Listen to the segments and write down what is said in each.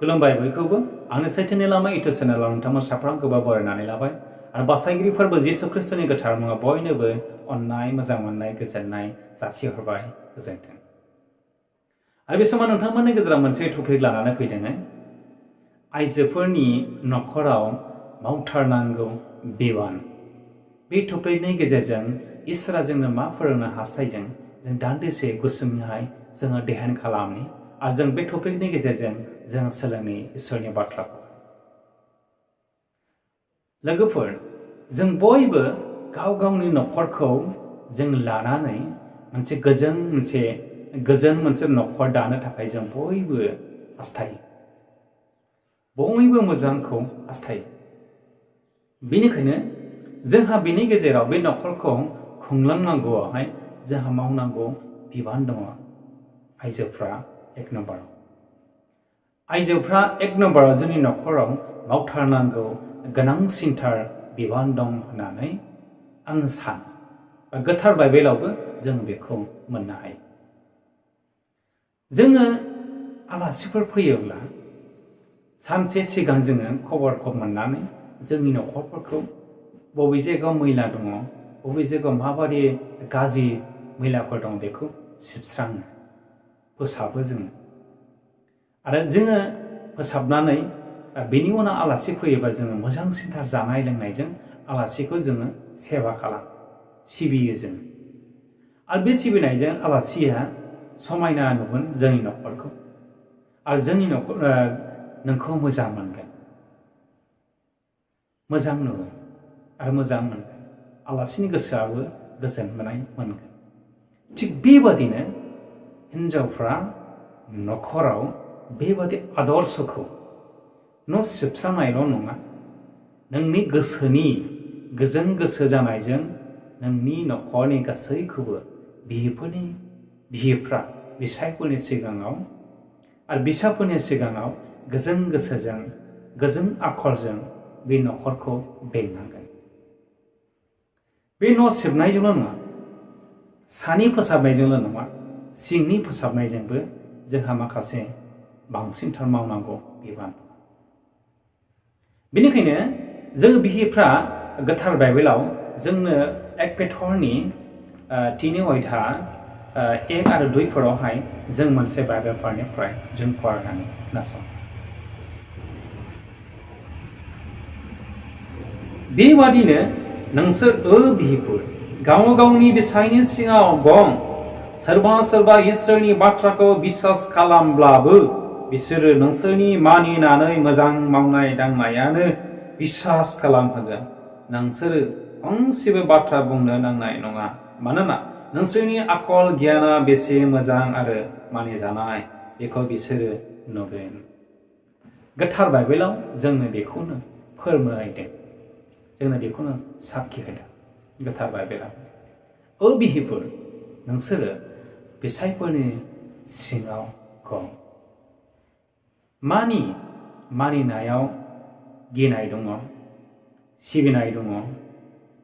खुलुमबाय बयखौबो आंनि सैथोनि लामा इउटुब चेनेलाव नोंथांमोन साफ्रोमखौबो बरायनानै लाबाय आरो बासायगिरि फोरबो जिसु ख्रिस्टनि गोथार मुङाव बयनोबो अननाय मोजां मोननाय गोजोननाय जासिहरबाय गोजोन्थों। आरो बे समाव नोंथांमोननि गेजेराव मोनसे टपिक लानानै फैदों आइजोफोरनि नखराव मावथारनांगौ बिबान। बे टपिकनि गेजेरजों इसोरा जोंनो मा फोरोंनो हास्थायदों जों दान्दिसे गुसुङैहाय जोङो ध्यान खालामनि आरो जों बे टपिकनि गेजेरजों जों सोलोंनि इसोरनि बाथ्राखौ। लोगोफोर जों बयबो गाव गावनि नखरखौ जों लानानै मोनसे गोजोन मोनसे नखर दानो थाखाय जों बयबो हास्थायो। बयबो मोजांखौ हास्थायो। बेनिखायनो जोंहा बेनि गेजेराव बे नखरखौ खुंलांनांगौआवहाय जोंहा मावनांगौ बिबान दङ। आइजोफ्रा एक नम्बराव। आइजोफ्रा एक नम्बराव जोंनि नखराव मावथारनांगौ गोनांसिनथार बिबान दं होननानै आङो सानो। गोथार बाइबेलावबो जों बेखौ मोननो हायो। जोङो आलासिफोर फैयोब्ला सानसे सिगां जोङो खबरखौ मोननानै जोंनि नखरफोरखौ बबे जायगायाव मैला दङ, बबे जायगायाव माबादि गाज्रि मैलाफोर दं बेखौ सिबस्राङो, फोसाबो जोङो। आरो जोङो फोसाबनानै बेनि उनाव आलासि फैयोबा जोङो मोजांसिनथार जानाय लोंनायजों आलासिखौ जोङो सेवा खालामो, सिबियो जोङो। आरो बे सिबिनायजों आलासिया समायना नुगोन जोंनि नखरखौ आरो जोंनि नोंखौ मोजां मोनगोन, मोजां नुगोन आरो मोजां मोनगोन। आलासिनि गोसोआबो गोजोननाय मोनगोन। थिग बेबादिनो हिन्जावफ्रा नखराव बेबादि आदर्शखौ न' सिबस्रांनायल' नङा, नोंनि गोसोनि गोजोन गोसो जानायजों नोंनि नखरनि गासैखौबो बिहिफ्रा बिसायफोरनि सिगाङाव आरो बिसाफोरनि सिगाङाव गोजोन गोसोजों गोजोन आखलजों बे नखरखौ बेंनांगोन। बे न' सिबनायजोंल' नङा, सानि फोसाबनायजोंल' नङा, सिंनि फोसाबनायजोंबो जोंहा माखासे बांसिनथार मावनांगौ बिबान दं। बेनिखायनो जों बिहिफ्रा गोथार बाइबेलाव जोंनो आइजवपwrनि 3 अध्याय 1 आरो 2 जों मोनसे बाइबेल पार्टनिफ्राय जों फरायनानै खोनासं। बेबादिनो नोंसोर बिहिफोर गाव गावनि बिसायनि सिङाव गं। सोरबा इसोरनि बाथ्राखौ बिसास खालामब्लाबो बिसोरो नोंसोरनि मानिनानै मोजां मावनाय दांनायानो बिसास खालामहोगोन। नोंसोरो फंसेबो बाथ्रा बुंनो नांनाय नङा, मानोना नोंसोरनि आखल गियाना बेसे मोजां आरो मानिजानाय बेखौ बिसोरो नुगोन। गोथार बाइबेलाव जोंनो बेखौनो फोरमायदों, जोंनो बेखौनो साखि होदों गोथार बाइबेलाव। बिहिफोर नोंसोरो बिसायफोरनि सिङाव गं। मानिनायाव गिनाय दङ, सिबिनाय दङ,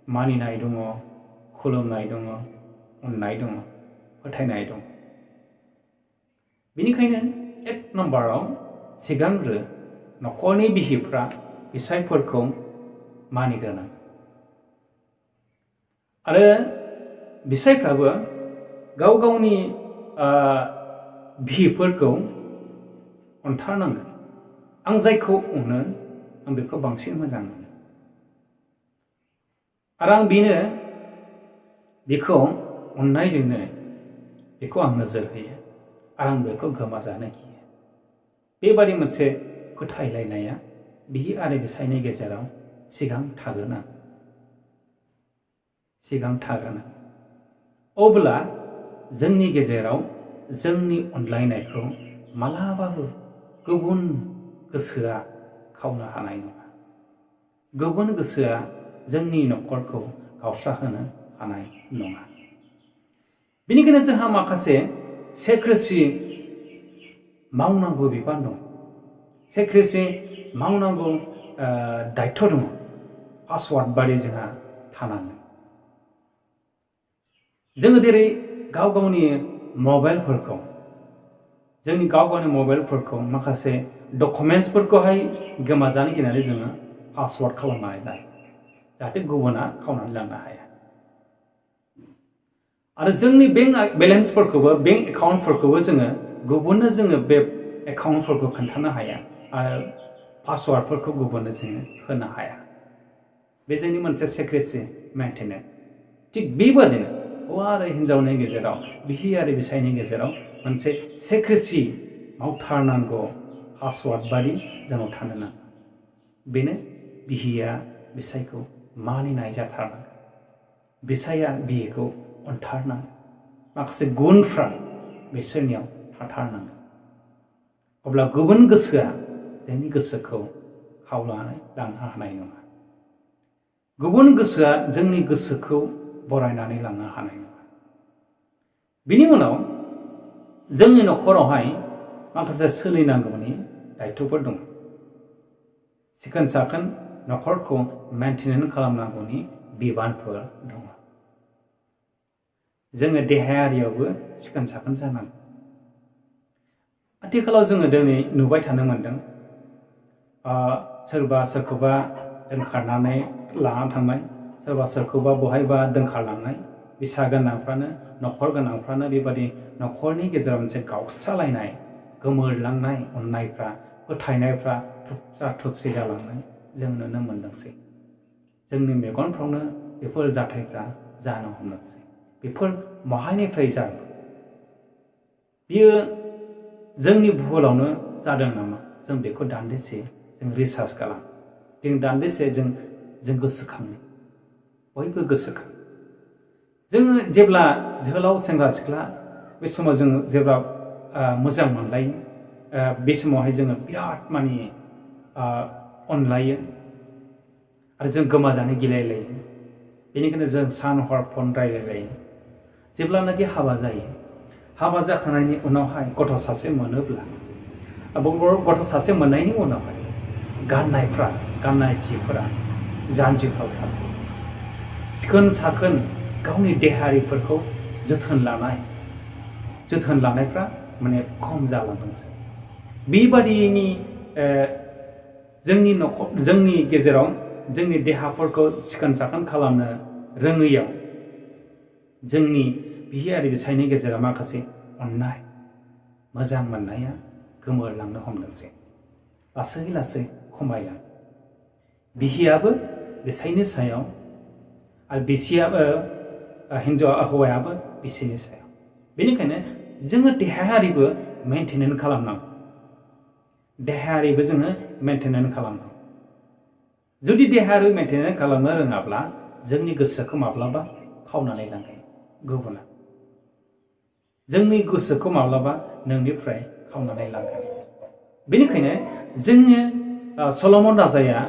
मानिनाय दङ, खुलुमनाय दङ, अननाय दङ, फोथायनाय दङ। बेनिखायनो एक नम्बराव सिगांग्रो नखरनि बिहिफ्रा बिसायफोरखौ मानिग्रोनांगोन। आरो बिसायफ्राबो गाव गावनि बिहिफोरखौ अनथारनांगोन। आं जायखौ अनो आं बेखौ बांसिन मोजां मोनो आरो आं बेखौ अननायजोंनो बेखौ आं नोजोर होयो आरो आं बेखौ गोमाजानो गियो। बेबादि मोनसे फोथायलायनाया बिहि आरो बिसायनि गेजेराव सिगां थाग्रोनांगोन। अब्ला जोंनि गेजेराव जोंनि अनलायनायखौ मालाबाबो गुबुन गोसोआ खावनो हानाय नङा। गुबुन गोसोआ जोंनि नखरखौ गावस्राहोनो हानाय नङा। बेनिखायनो जोंहा माखासे सेक्रेसि मावनांगौ बिबान दं, सेक्रेसि मावनांगौ दायथ' दङ। पासवार्ड बादि जोंहा थानांगोन। जोङो जेरै गाव गावनि मबाइलफोरखौ जोंनि गावगावनि मबाइलफोरखौ माखासे डकुमेन्ट्सफोरखौहाय गोमाजानो गिनानै जोङो पासवार्ड खालामनानै लायो जाहाथे गुबुना खावनानै लांनो हाया आरो जोंनि बेंक बेलेन्सफोरखौबो बेंक एकाउन्टफोरखौबो जोङो गुबुननो जोङो बे एकाउन्टफोरखौ खोन्थानो हाया आरो पासवार्डफोरखौ गुबुननो जोङो होनो हाया बे जोंनि मोनसे सेक्रेसि मेंटेनेन्स थिग बेबादिनो हौवा आरो हिन्जावनि गेजेराव बिहि आरो बिसायनि गेजेराव मोनसे सेक्रेसि मावथारनांगौ पासवार्ड बादि जोंनाव थानो नाङा बेनो बिहिया बिसायखौ मानिनाय जाथारनांगोन बिसाया बिहिखौ अनथारनांगोन माखासे गुनफ्रा बिसोरनियाव थाथारनांगोन अब्ला गुबुन गोसोआ जोंनि गोसोखौ खावनानै लांनो हानाय नङा गुबुन गोसोआ जोंनि गोसोखौ बरायनानै लांनो हानाय नङा बिनि उनाव जोंनि न'खरावहाय माखासे सोलिनांगौनि दायथ'फोर दङ सिखोन साखोन न'खरखौ मेनटेन खालामनांगौनि बिबानफोर दङ जोङो देहायारियावबो सिखोन साखोन जानांगौ आथिखालाव जोङो दिनै नुबाय थानो मोनदों सोरबा सोरखौबा दोनखारनानै लाना थांनाय सोरबा सोरखौबा बहायबा दोनखारलांनाय बिसा गोनांफ्रानो न'खर गोनांफ्रानो बेबादि न'खरनि गेजेराव मोनसे गावस्रालायनाय गोमोरलांनाय अननायफ्रा फोथायनायफ्रा थुबजा थुबसि जालांनाय जों नुनो मोनदोंसै जोंनि मेगनफ्रावनो बेफोर जाथायफ्रा जानो हमदोंसै बेफोर माहायनिफ्राय जादों बियो जोंनि भुलावनो जादों नामा जों बेखौ दान्दिसे जों रिसार्च खालाम जों दान्दिसे जों गोसोखाङो बयबो गोसोखाङो जोङो जेब्ला जोहोलाव सेंग्रा सिख्ला बे समाव जोङो जेब्ला मोजां मोनलायो बे समावहाय जोङो बिराद माने अनलायो आरो जों गोमाजानो गिलायलायो बेनिखायनो जों सान हर फन रायलायलायो जेब्लानाखि हाबा जायो हाबा जाखांनायनि उनावहाय गथ' सासे मोनोब्ला गथ' सासे मोननायनि उनावहाय गाननाय जिफोरा जानजिफ्राव थासै सिखोन साखोन गावनि देहायारिफोरखौ जोथोन लानायफ्रा माने खम जालांदोंसै बेबादिनि जोंनि गेजेराव जोंनि देहाफोरखौ सिखोन साखोन खालामनो रोङैयाव जोंनि बिहि आरो बिसायनि गेजेराव माखासे अननाय मोजां मोननाया गोमोरलांनो हमदोंसै लासै लासै खमायलाङो बिहियाबो बिसायनि सायाव आरो बिसियाबो हौवायाबो बिसिनि सायाव बेनिखायनो जोङो देहायारिबो मेनटेनेन्स खालामनांगौ जुदि देहायारि मेनटेनेन्स खालामनो रोङाब्ला जोंनि गोसोखौ माब्लाबा खावनानै लांगोन गुबुना जोंनि गोसोखौ माब्लाबा नोंनिफ्राय खावनानै लांगोन बेनिखायनो जोङो सल'मन राजाया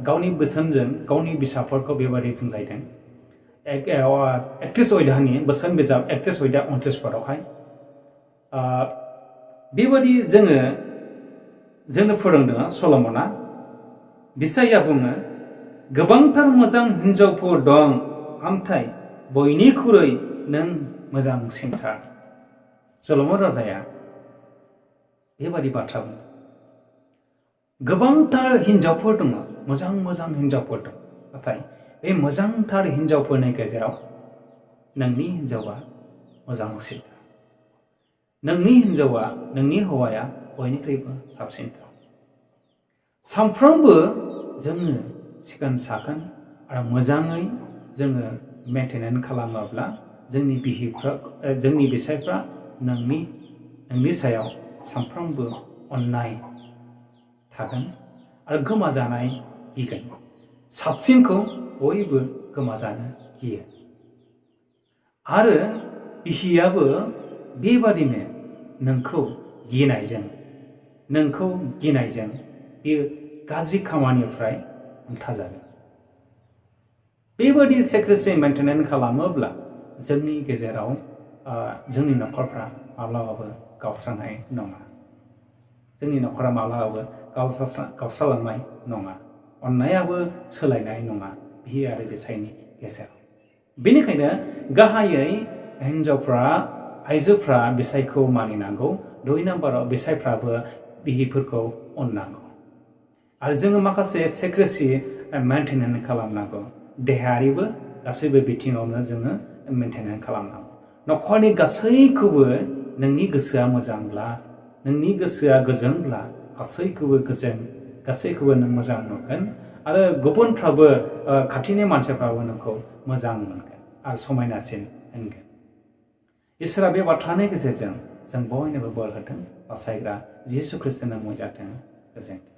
गावनि बोसोनजों गावनि बिसाफोरखौ बेबादि बुंजायदों 31 अध्यायनि बोसोन बिजाब 31 अध्याय 29 पदआवहाय बेबादि जोंनो फोरोंदों सल'मना बिसाया बुङो गोबांथार मोजां हिन्जावफोर दं नाथाय बयनिख्रुइ नों मोजांसिनथार सल'मन राजाया बेबादि बाथ्रा बुङो गोबांथार हिन्जावफोर दङ मोजां हिन्जावफोर दं नाथाय बे मोजांथार हिन्जावफोरनि गेजेराव नोंनि हिन्जावा मोजांसिन नोंनि हौवाया बयनिख्रुइबो साबसिनथार सानफ्रोमबो जोङो सिखोन साखोन आरो मोजाङै जोङो मेनटेनेन्स खालामाब्ला जोंनि बिसायफ्रा नोंनि सायाव सानफ्रोमबो अननाय थागोन आरो गोमाजानाय गिगोन साबसिनखौ बयबो गोमाजानो गियो आरो बिहियाबो बेबादिनो नोंखौ गिनायजों बेयो गाज्रि खामानिनिफ्राय हमथाजागोन बेबादि सेक्रेसि मेनटेनेन्स खालामोब्ला जोंनि गेजेराव जोंनि न'खरफ्रा माब्लाबाबो गावस्रानाय नङा जोंनि न'खरा माब्लाबाबो गावस्रालांनाय नङा अननायाबो सोलायनाय नङा बिहि आरो बिसायनि गेजेराव बेनिखायनो गाहायै आइजोफ्रा बिसायखौ मानिनांगौ 2 नाम्बाराव बिसायफ्राबो बिहिफोरखौ अननांगौ आरो जोङो माखासे सेक्रेसि मेनटेनेन्स खालामनांगौ देहायारिबो गासैबो बिथिङावनो जोङो मेनटेनेन्स खालामनांगौ न'खरनि गासैखौबो नोंनि गोसोआ मोजांब्ला नोंनि गोसोआ गोजोंब्ला गासैखौबो नों मोजां मोनगोन आरो गुबुनफ्राबो खाथिनि मानसिफ्राबो नोंखौ मोजां मोनगोन आरो समायनासिन होनगोन इसोरा बे बाथ्रानि गेजेरजों जों बयनोबो बोर होथों बासायग्रा जिसु ख्रिस्ट'नि मुं जाथों गोजोन्थों